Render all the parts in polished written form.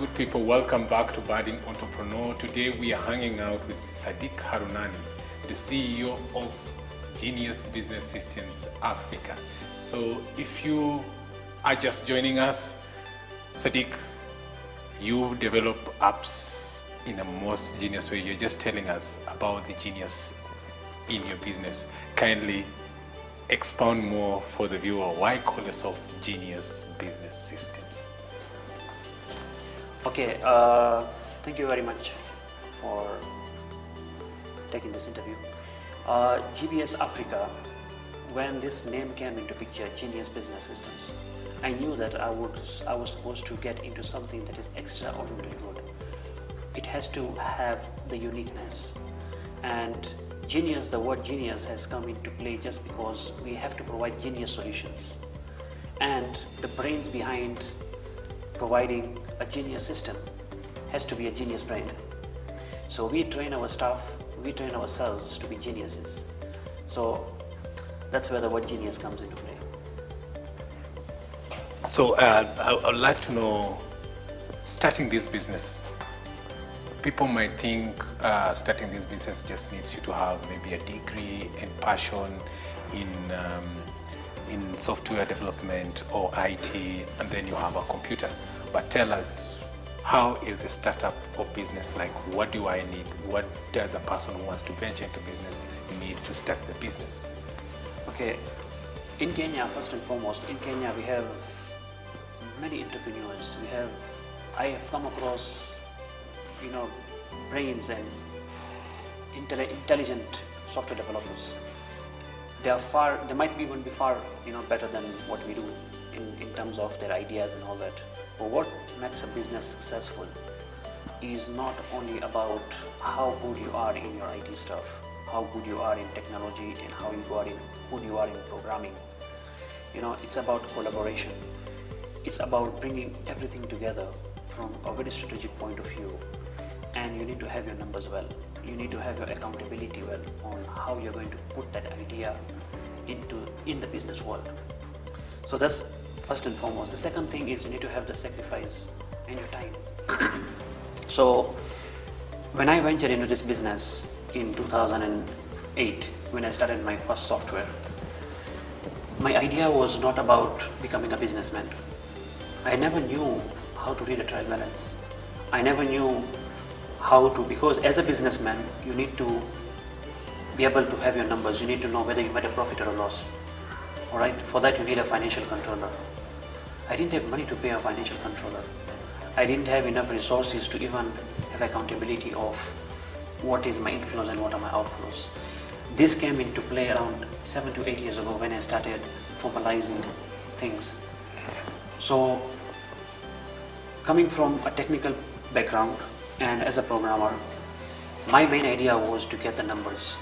good people, welcome back to Budding Entrepreneur. Today we are hanging out with Siddique Harunany, the CEO of Genius Business Systems Africa. So if you are just joining us, Siddique, you develop apps in a most genius way. You're just telling us about the genius in your business. Kindly expound more for the viewer. Why call yourself Genius Business Systems? Okay, thank you very much for taking this interview. GBS Africa, when this name came into picture, Genius Business Systems, I knew that I was supposed to get into something that is extraordinarily good. It has to have the uniqueness, and genius, the word genius has come into play just because we have to provide genius solutions, and the brains behind providing a genius system has to be a genius brain. So we train our staff, we train ourselves to be geniuses. So that's where the word genius comes into play. So I'd like to know, starting this business, people might think starting this business just needs you to have maybe a degree and passion in software development or IT, and then you have a computer. But tell us, how is the startup of business like? What do I need? What does a person who wants to venture into business need to start the business? Okay, in Kenya, first and foremost, in Kenya we have many entrepreneurs. I have come across, brains and intelligent software developers. They might even be far, better than what we do in terms of their ideas and all that. But what makes a business successful is not only about how good you are in your IT stuff, how good you are in technology, and how good you are in programming. It's about collaboration. It's about bringing everything together from a very strategic point of view. And you need to have your numbers well. You need to have your accountability well on how you're going to put that idea in the business world. So that's first and foremost. The second thing is you need to have the sacrifice and your time. So when I ventured into this business in 2008, when I started my first software, my idea was not about becoming a businessman. I never knew how to read a trial balance. I never knew because as a businessman, you need to be able to have your numbers. You need to know whether you made a profit or a loss. All right. For that, you need a financial controller. I didn't have money to pay a financial controller. I didn't have enough resources to even have accountability of what is my inflows and what are my outflows. This came into play around 7 to 8 years ago when I started formalizing things. So, coming from a technical background and as a programmer, my main idea was to get the numbers.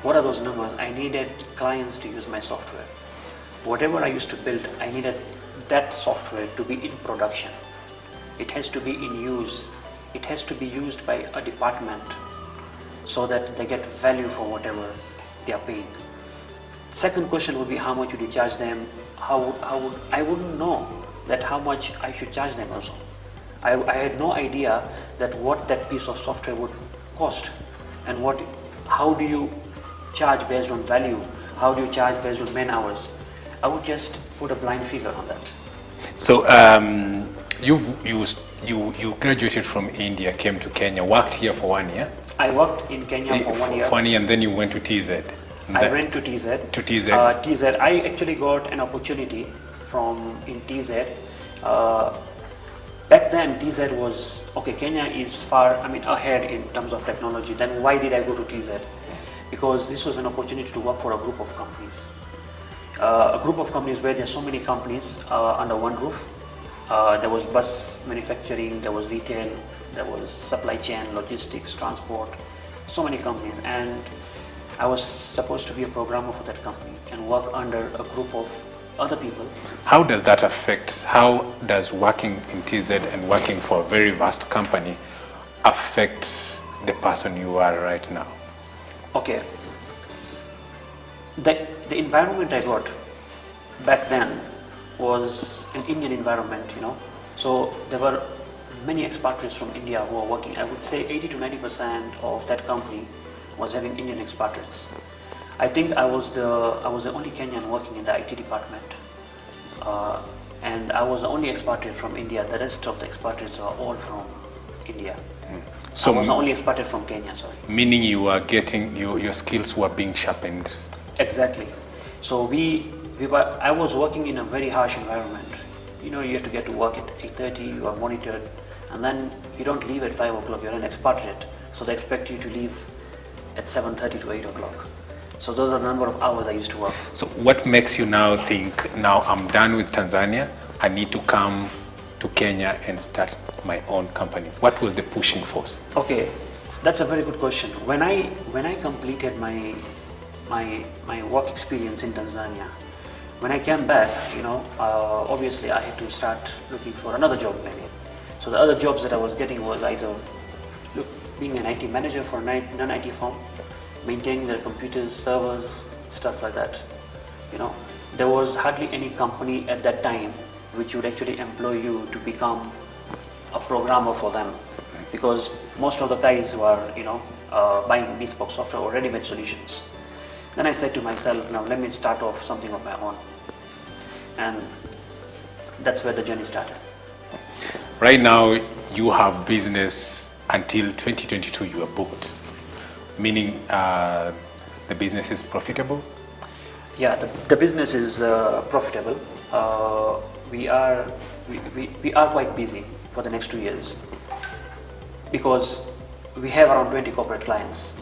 What are those numbers? I needed clients to use my software. Whatever I used to build, I needed that software to be in production. It has to be in use. It has to be used by a department so that they get value for whatever they are paying. Second question would be, how much would you charge them? I wouldn't know that how much I should charge them also. I had no idea that what that piece of software would cost, and how do you charge based on value? How do you charge based on man hours? I would just put a blind figure on that. So you graduated from India, came to Kenya, worked here for 1 year. I worked in Kenya for 1 year. 1 year, and then you went to TZ. I went to TZ. To TZ. TZ. I actually got an opportunity in TZ. Back then, TZ was Kenya is far, ahead in terms of technology. Then why did I go to TZ? Because this was an opportunity to work for a group of companies. A group of companies where there are so many companies under one roof. There was bus manufacturing, there was retail, there was supply chain, logistics, transport, so many companies. And I was supposed to be a programmer for that company and work under a group of other people. How does that affect, how does working in TZ and working for a very vast company affect the person you are right now? Okay. The environment I got back then was an Indian environment, So there were many expatriates from India who are working. I would say 80 to 90% of that company was having Indian expatriates. I think I was the only Kenyan working in the IT department, and I was the only expatriate from India. The rest of the expatriates are all from India. So I was the only expatriate from Kenya. Sorry. Meaning you are getting your skills were being sharpened. Exactly. So I was working in a very harsh environment. You know, you have to get to work at 8:30. You are monitored, and then you don't leave at 5 o'clock. You're an expatriate, so they expect you to leave at 7:30 to 8 o'clock. So those are the number of hours I used to work. So what makes you now think, now I'm done with Tanzania, I need to come to Kenya and start my own company? What was the pushing force? Okay, that's a very good question. When I completed my work experience in Tanzania, when I came back, you know, obviously I had to start looking for another job maybe. So the other jobs that I was getting was either being an IT manager for a non-IT firm, maintaining their computers, servers, stuff like that. You know, there was hardly any company at that time which would actually employ you to become a programmer for them, because most of the guys were, you know, buying bespoke software or ready-made solutions. Then I said to myself, now let me start off something of my own, and that's where the journey started. Right now, you have business until 2022. You are booked, meaning the business is profitable. Yeah, the business is profitable. We are quite busy for the next 2 years because we have around 20 corporate clients,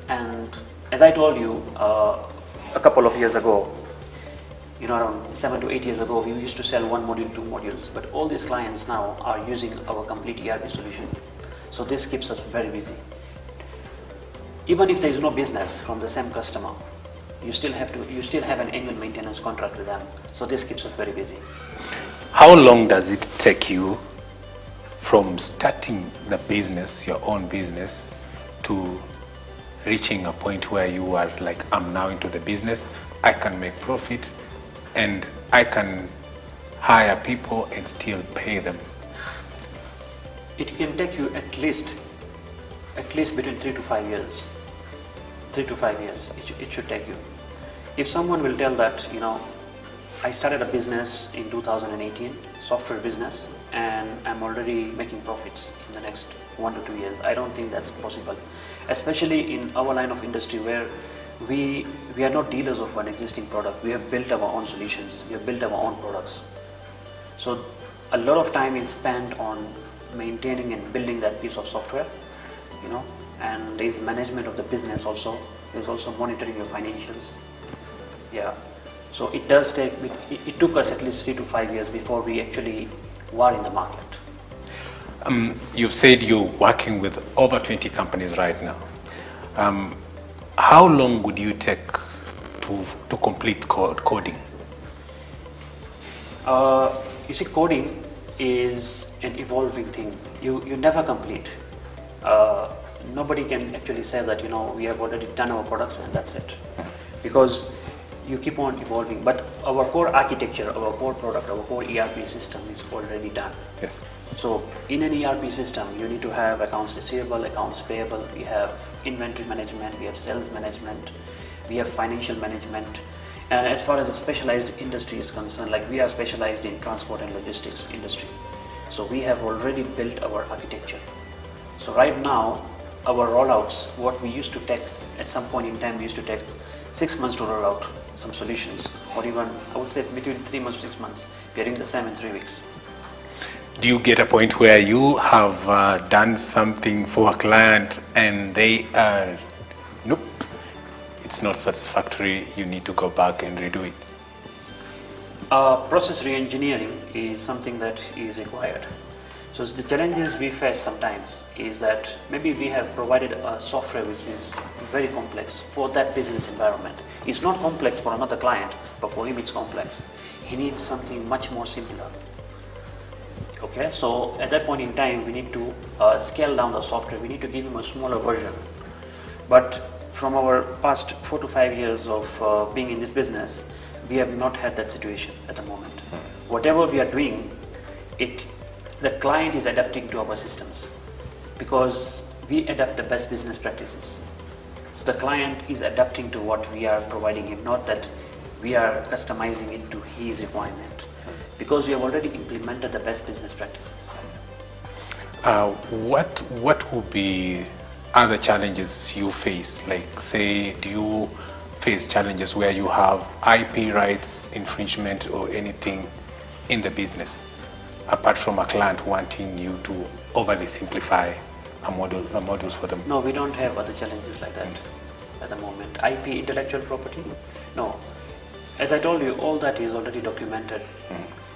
and as I told you a couple of years ago, you know, around 7 to 8 years ago, we used to sell 1 module, 2 modules, but all these clients now are using our complete ERP solution. So this keeps us very busy. Even if there is no business from the same customer, you still have an annual maintenance contract with them. So this keeps us very busy. How long does it take you from starting the business, your own business, to reaching a point where you are like, I'm now into the business, I can make profit, and I can hire people and still pay them? It can take you at least between 3 to 5 years. 3 to 5 years it should take you. If someone will tell that, you know, I started a business in 2018, software business, and I'm already making profits in the next 1 to 2 years, I don't think that's possible. Especially in our line of industry where we are not dealers of an existing product. We have built our own solutions. We have built our own products. So a lot of time is spent on maintaining and building that piece of software, you know, and there is management of the business also. There's also monitoring your financials. Yeah. So it does take, it took us at least 3 to 5 years before we actually were in the market. You've said you're working with over 20 companies right now. How long would you take to complete coding? You see, coding is an evolving thing. You never complete. Nobody can actually say that, you know, we have already done our products and that's it. Because you keep on evolving. But our core architecture, our core product, our core ERP system is already done. Yes. So in an ERP system, you need to have accounts receivable, accounts payable, we have inventory management, we have sales management, we have financial management. And as far as a specialized industry is concerned, like we are specialized in transport and logistics industry. So we have already built our architecture. So right now, our rollouts, what we used to take at some point in time, we used to take 6 months to roll out some solutions, or even I would say between 3 months to 6 months. We are doing the same in 3 weeks. Do you get a point where you have done something for a client and they are, nope, it's not satisfactory, you need to go back and redo it? Process re-engineering is something that is required. So the challenges we face sometimes is that maybe we have provided a software which is very complex for that business environment. It's not complex for another client, but for him it's complex. He needs something much more simpler. Okay, so at that point in time, we need to scale down the software. We need to give him a smaller version. But from our past 4 to 5 years of being in this business, we have not had that situation at the moment. Whatever we are doing, the client is adapting to our systems because we adapt the best business practices. So the client is adapting to what we are providing him, not that we are customizing it to his requirement, because we have already implemented the best business practices. What would be other challenges you face? Like, say, do you face challenges where you have IP rights infringement or anything in the business, apart from a client wanting you to overly simplify modules for them? No, we don't have other challenges like that at the moment. IP, intellectual property? No. As I told you, all that is already documented.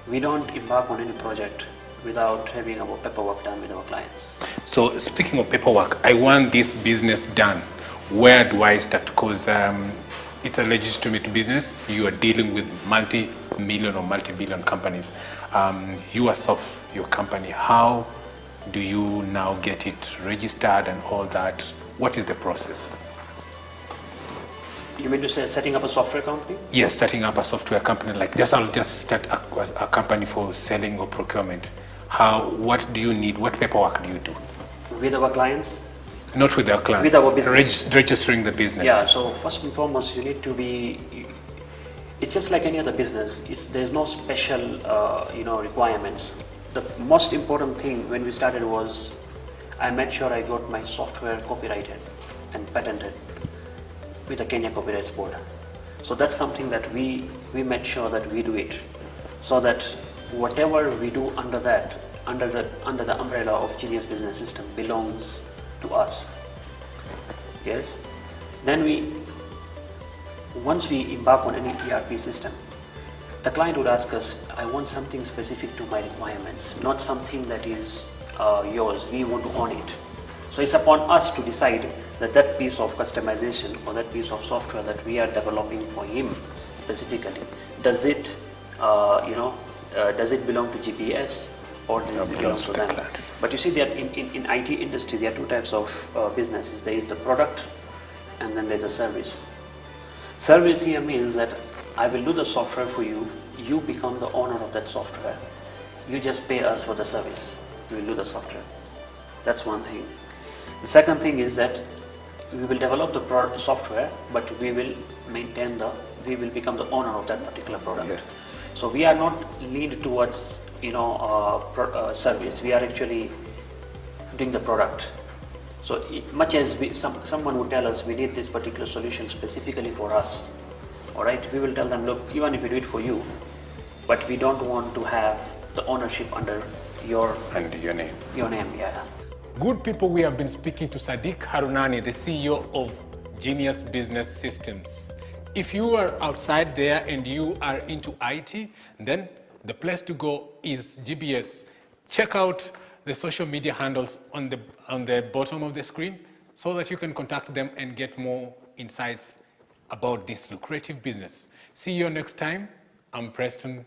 We don't embark on any project without having our paperwork done with our clients. So speaking of paperwork, I want this business done. Where do I start? Because it's a legitimate business. You are dealing with multi-million or multi-billion companies. Yourself, your company, how do you now get it registered and all that? What is the process? You mean to say setting up a software company? Yes, setting up a software company like this. I'll just start a company for selling or procurement. What do you need? What paperwork do you do? With our clients? Not with our clients. With our business. Registering the business. Yeah, so first and foremost, you need to be, it's just like any other business. There's no special, requirements. The most important thing when we started was I made sure I got my software copyrighted and patented with the Kenya Copyrights Board. So that's something that we made sure that we do it, so that whatever we do under the umbrella of Genius Business System belongs to us. Yes. Then once we embark on any ERP system, the client would ask us, I want something specific to my requirements, not something that is yours. We want to own it. So it's upon us to decide that piece of customization or that piece of software that we are developing for him specifically, does it belong to GPS or does it belong to them? But you see that in IT industry, there are two types of businesses. There is the product and then there's a service. Service here means that I will do the software for you, you become the owner of that software. You just pay us for the service, we will do the software. That's one thing. The second thing is that we will develop the software, but we will become the owner of that particular product. Yes. So we are not leaned towards service. We are actually doing the product. So much as someone would tell us we need this particular solution specifically for us, all right, we will tell them, look, even if we do it for you, but we don't want to have the ownership under your name. Your name, yeah. Good people, we have been speaking to Siddique Harunany, the CEO of Genius Business Systems. If you are outside there and you are into IT, then the place to go is GBS. Check out the social media handles on the bottom of the screen so that you can contact them and get more insights about this lucrative business. See you next time. I'm Preston,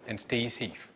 and stay safe.